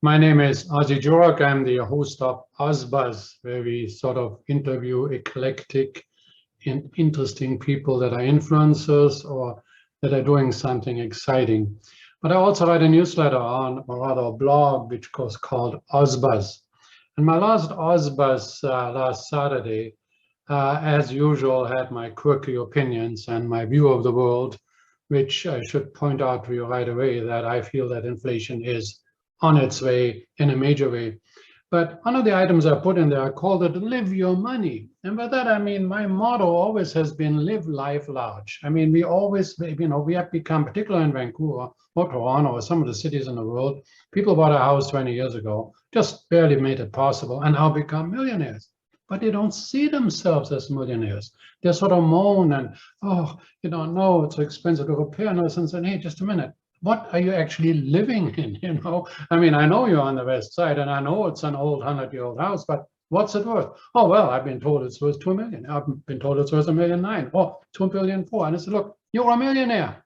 My name is Ozzie Jurock. I'm the host of OzBuzz, where we sort of interview eclectic and interesting people that are influencers or that are doing something exciting. But I also write a newsletter on, or rather a blog, which was called OzBuzz. And my last OzBuzz last Saturday, as usual, had my quirky opinions and my view of the world, which I should point out to you right away that I feel that inflation is on its way in a major way. But one of the items I put in there, I called it live your money. And by that, I mean, my motto always has been live life large. I mean, we always, we have become, particularly in Vancouver or Toronto or some of the cities in the world, people bought a house 20 years ago, just barely made it possible and now become millionaires. But they don't see themselves as millionaires. They sort of moan and, oh, no, it's so expensive to repair. And I said, hey, just a minute. What are you actually living in, I mean, I know you're on the west side and I know it's an old 100-year-old house, but what's it worth? Oh, well, I've been told it's worth 2 million. I've been told it's worth $1.9 million. Oh, 2.4 million. And I said, look, you're a millionaire.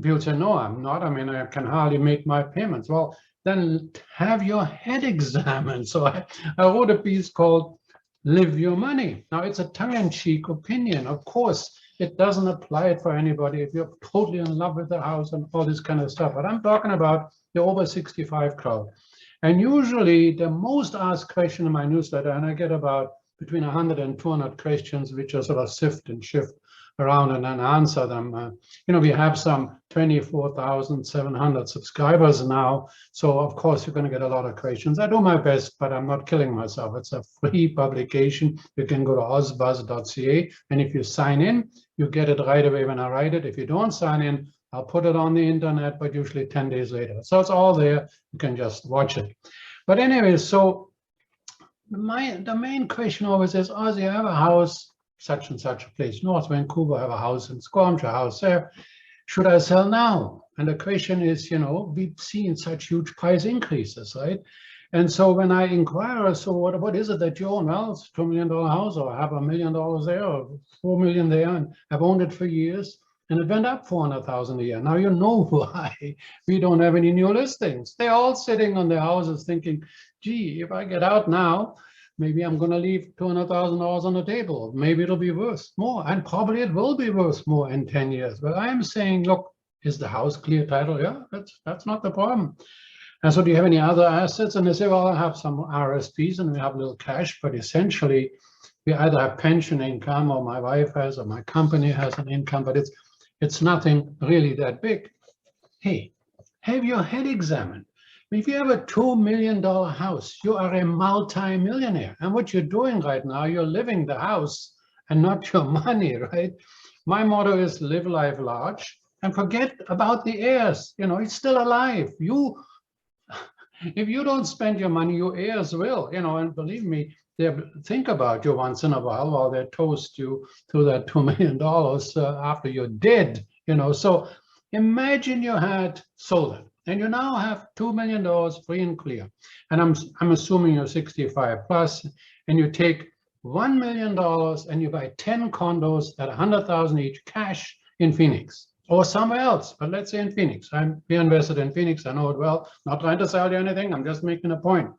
People say, no, I'm not. I mean, I can hardly make my payments. Well, then have your head examined. So I wrote a piece called Live Your Money. Now, it's a tongue-in-cheek opinion. Of course, it doesn't apply for anybody if you're totally in love with the house and all this kind of stuff. But I'm talking about the over 65 crowd. And usually the most asked question in my newsletter, and I get about between 100 and 200 questions, which I sort of sift and shift around and then answer them. We have some 24,700 subscribers now. So of course, you're going to get a lot of questions. I do my best, but I'm not killing myself. It's a free publication. You can go to ozbuzz.ca. And if you sign in, you get it right away when I write it. If you don't sign in, I'll put it on the internet, but usually 10 days later. So it's all there. You can just watch it. But anyway, so the main question always is, Ozzie, I have a house, such and such a place, North Vancouver, I have a house in Squamish, a house there. Should I sell now? And the question is, we've seen such huge price increases, right? And so when I inquire, so what is it that you own? Well, it's a $2 million house, or I have $1 million there, or $4 million there, and I've owned it for years, and it went up $400,000 a year. Now you know why we don't have any new listings. They're all sitting on their houses thinking, gee, if I get out now, maybe I'm going to leave $200,000 on the table. Maybe it'll be worth more, and probably it will be worth more in 10 years. But I'm saying, look, is the house clear title? Yeah, that's not the problem. And so do you have any other assets? And they say, well, I have some RSPs and we have a little cash, but essentially we either have pension income, or my wife has, or my company has an income, but it's nothing really that big. Hey, have your head examined. If you have a $2 million house, you are a multi-millionaire. And what you're doing right now, you're living the house and not your money, right? My motto is live life large and forget about the heirs. He's still alive. If you don't spend your money, your heirs will, and believe me, they think about you once in a while while they toast you to that $2 million after you're dead, So imagine you had sold it. And you now have $2 million free and clear. And I'm assuming you're 65 plus, and you take $1 million and you buy 10 condos at $100,000 each cash in Phoenix or somewhere else. But let's say in Phoenix. We invested in Phoenix. I know it well. Not trying to sell you anything. I'm just making a point.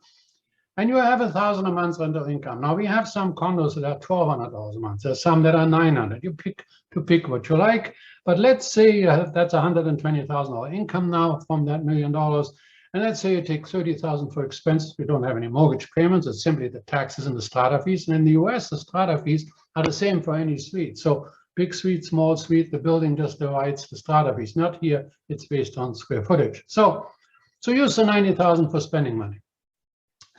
And you have $1,000 a month rental income. Now we have some condos that are $1,200 a month. There's some that are $900. You pick what you like. But let's say that's $120,000 income now from that $1 million. And let's say you take $30,000 for expenses. We don't have any mortgage payments. It's simply the taxes and the strata fees. And in the US, the strata fees are the same for any suite. So big suite, small suite, the building just divides the strata fees. Not here, it's based on square footage. So use the $90,000 for spending money.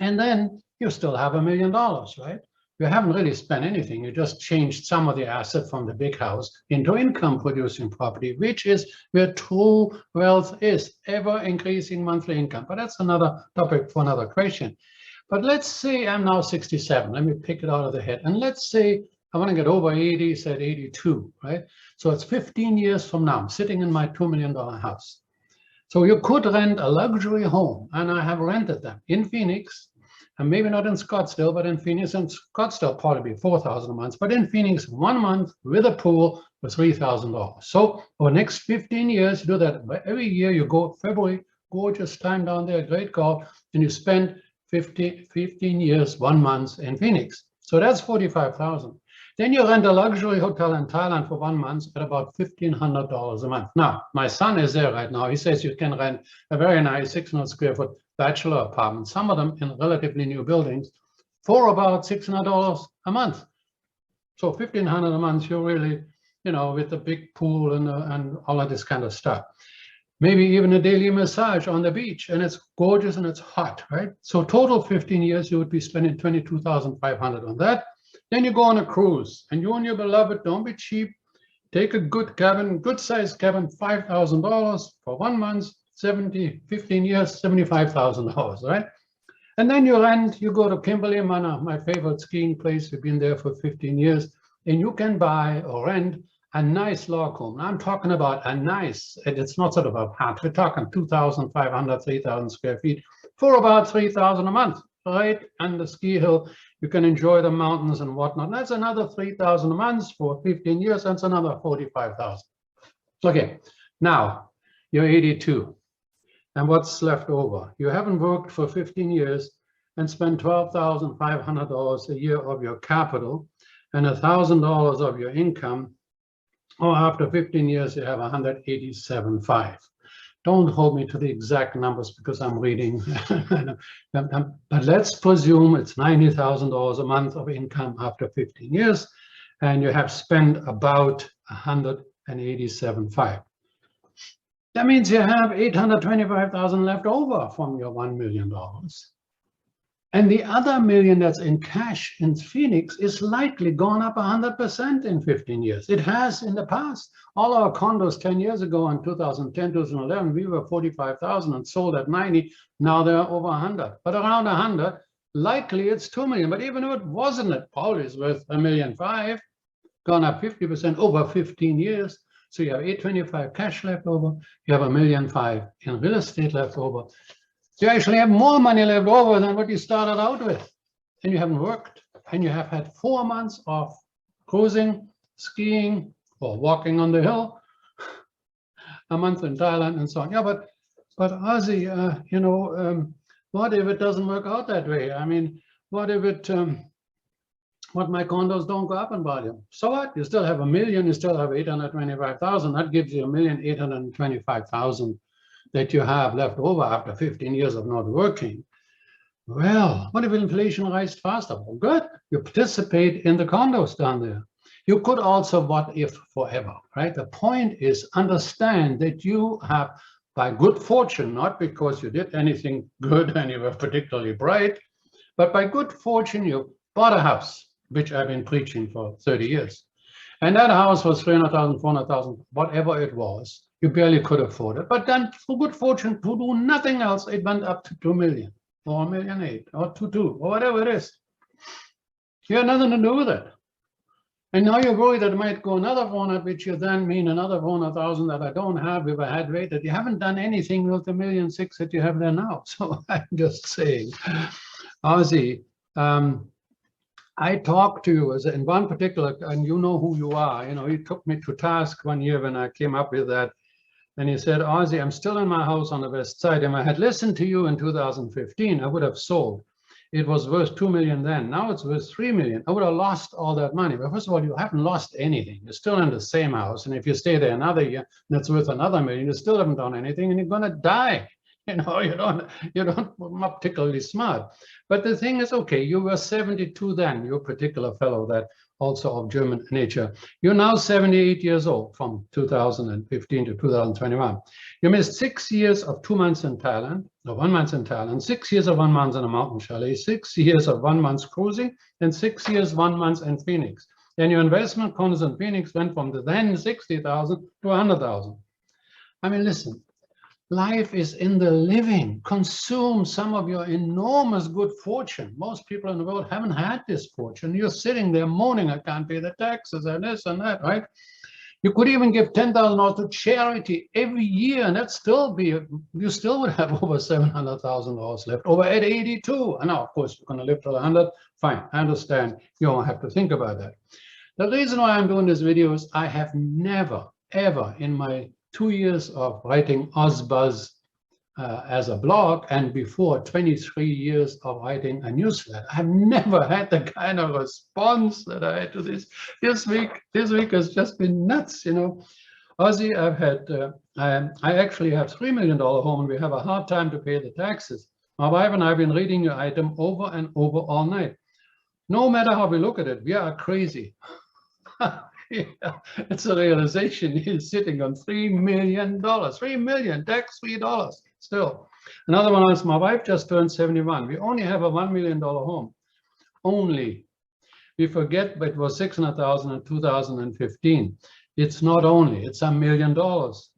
And then you still have $1 million, right? You haven't really spent anything. You just changed some of the asset from the big house into income producing property, which is where true wealth is, ever increasing monthly income. But that's another topic for another question. But let's say I'm now 67. Let me pick it out of the head. And let's say I want to get over 80, said 82, right? So it's 15 years from now, I'm sitting in my $2 million house. So you could rent a luxury home, and I have rented them in Phoenix, and maybe not in Scottsdale, but in Phoenix. And Scottsdale probably be $4,000 a month, but in Phoenix, 1 month with a pool for $3,000. So over the next 15 years, you do that every year. You go February, gorgeous time down there, great golf, and you spend 15 years, 1 month in Phoenix. So that's 45,000. Then you rent a luxury hotel in Thailand for 1 month at about $1,500 a month. Now, my son is there right now. He says you can rent a very nice 600 square foot bachelor apartment, some of them in relatively new buildings, for about $600 a month. So $1,500 a month, you're really, you know, with the big pool and all of this kind of stuff. Maybe even a daily massage on the beach, and it's gorgeous and it's hot, right? So total 15 years, you would be spending $22,500 on that. Then you go on a cruise, and you and your beloved, don't be cheap. Take a good cabin, good sized cabin, $5,000 for 1 month, 15 years, $75,000, right? And then you rent, you go to Kimberley Manor, my favorite skiing place. We've been there for 15 years, and you can buy or rent a nice log home. Now I'm talking about a nice, it's not sort of a hut, we're talking 2,500, 3,000 square feet for about $3,000 a month, right? And the ski hill, you can enjoy the mountains and whatnot. That's another $3,000 a month for 15 years. That's another $45,000. Okay, now you're 82. And what's left over? You haven't worked for 15 years and spent $12,500 a year of your capital and $1,000 of your income. Or after 15 years, you have 187.5. Don't hold me to the exact numbers because I'm reading. But let's presume it's $90,000 a month of income after 15 years, and you have spent about 187.5. That means you have 825,000 left over from your $1 million. And the other $1 million that's in cash in Phoenix is likely gone up 100% in 15 years. It has in the past. All our condos 10 years ago in 2010, 2011, we were 45,000 and sold at 90. Now they're over 100. But around 100, likely it's 2 million. But even if it wasn't, it probably is worth $1.5 million, gone up 50% over 15 years. So you have 825 cash left over. You have $1.5 million in real estate left over. You actually have more money left over than what you started out with. And you haven't worked. And you have had 4 months of cruising, skiing, or walking on the hill, a month in Thailand and so on. Yeah, but Ozzie, what if it doesn't work out that way? I mean, what if what my condos don't go up in value? So what? You still have $1 million, you still have 825,000. That gives you $1,825,000 that you have left over after 15 years of not working. Well, what if inflation rises faster? Well, good, you participate in the condos down there. You could also what if forever, right? The point is understand that you have, by good fortune, not because you did anything good and you were particularly bright, but by good fortune, you bought a house, which I've been preaching for 30 years. And that house was 300,000, 400,000, whatever it was. You barely could afford it. But then for good fortune, to do nothing else, it went up to 2 million or 1.8 million or 2.2 or whatever it is. You had nothing to do with it. And now you're worried that it might go another 400, which you then mean another 400,000 that I don't have if I had waited. You haven't done anything with the $1.6 million that you have there now. So I'm just saying, Ozzie, I talked to you as in one particular, and you know who you are. You know, he took me to task one year when I came up with that. And he said, Ozzie, I'm still in my house on the west side. If I had listened to you in 2015, I would have sold. It was worth 2 million then. Now it's worth 3 million. I would have lost all that money. But first of all, you haven't lost anything. You're still in the same house. And if you stay there another year and it's worth another million, you still haven't done anything and you're going to die. You know, you're not particularly smart. But the thing is, okay, you were 72 then, you particular fellow that also of German nature. You're now 78 years old from 2015 to 2021. You missed 6 years of 2 months in Thailand, or 1 month in Thailand, 6 years of 1 month in a mountain chalet, 6 years of 1 month cruising, and 6 years, 1 month in Phoenix. And your investment condos in Phoenix went from the then 60,000 to 100,000. I mean, listen. Life is in the living. Consume some of your enormous good fortune. Most people in the world haven't had this fortune. You're sitting there moaning, I can't pay the taxes and this and that, right? You could even give $10,000 to charity every year, and that still be, you still would have over $700,000 left over at 82. And now, of course, you're going to live till 100. Fine, I understand. You don't have to think about that. The reason why I'm doing this video is I have never, ever in my 2 years of writing OzBuzz as a blog, and before 23 years of writing a newsletter. I've never had the kind of response that I had to this. This week has just been nuts, you know. Ozzie, I've had, I actually have $3 million home and we have a hard time to pay the taxes. My wife and I have been reading your item over and over all night. No matter how we look at it, we are crazy. Yeah, it's a realization. He's sitting on $3 million, $3 million tax-free dollars still. Another one is my wife just turned 71. We only have a $1 million home. Only. We forget, but it was $600,000 in 2015. It's not only, it's $1 million.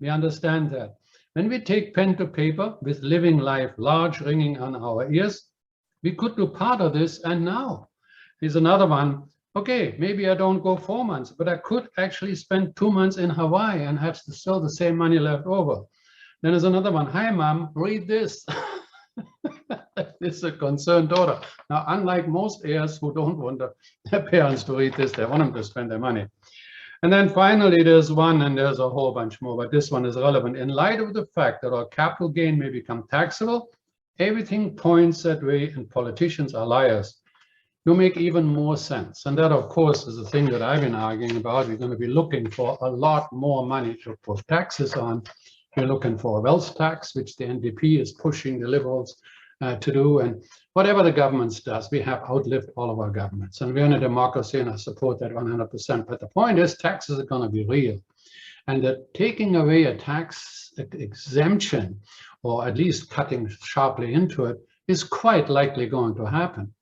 We understand that. When we take pen to paper with living life large ringing on our ears, we could do part of this and now. Here's another one. Okay, maybe I don't go 4 months, but I could actually spend 2 months in Hawaii and have still the same money left over. Then there's another one. Hi, Mom, read this. It's a concerned daughter. Now, unlike most heirs who don't want their parents to read this, they want them to spend their money. And then finally, there's one, and there's a whole bunch more, but this one is relevant. In light of the fact that our capital gain may become taxable, everything points that way, and politicians are liars. You make even more sense. And that, of course, is the thing that I've been arguing about. We're going to be looking for a lot more money to put taxes on. We're looking for a wealth tax, which the NDP is pushing the Liberals to do. And whatever the government does, we have outlived all of our governments. And we're in a democracy, and I support that 100%. But the point is, taxes are going to be real. And that taking away a tax exemption, or at least cutting sharply into it, is quite likely going to happen.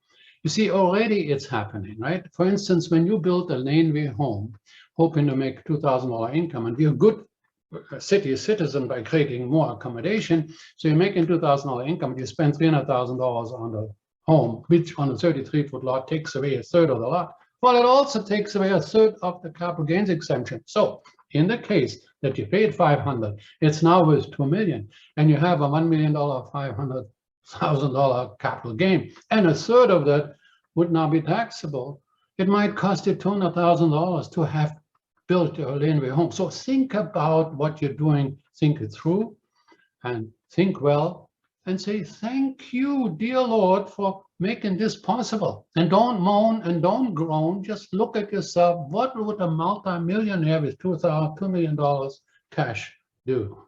You see, already it's happening, right? For instance, when you build a laneway home, hoping to make $2,000 income, and be a good city citizen by creating more accommodation, so you're making $2,000 income, you spend $300,000 on the home, which on a 33-foot lot takes away a third of the lot. Well, it also takes away a third of the capital gains exemption. So in the case that you paid $500, it's now worth $2 million, and you have a $1 million, $500,000 capital gain, and a third of that would now be taxable. It might cost you $200,000 to have built your laneway home. So think about what you're doing, think it through, and think well, and say, thank you, dear Lord, for making this possible. And don't moan and don't groan, just look at yourself. What would a multi-millionaire with $2 million cash do?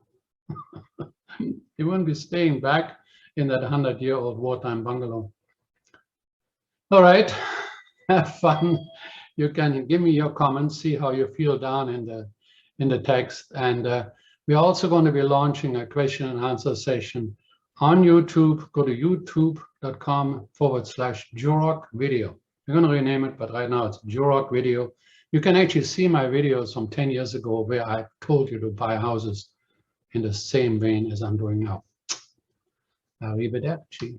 He wouldn't be staying back in that 100-year-old wartime bungalow. All right, have fun. You can give me your comments, see how you feel down in the text. And we're also going to be launching a question and answer session on YouTube. Go to youtube.com/Jurock video. We're going to rename it, but right now it's Jurock video. You can actually see my videos from 10 years ago where I told you to buy houses in the same vein as I'm doing now. Arrivederci.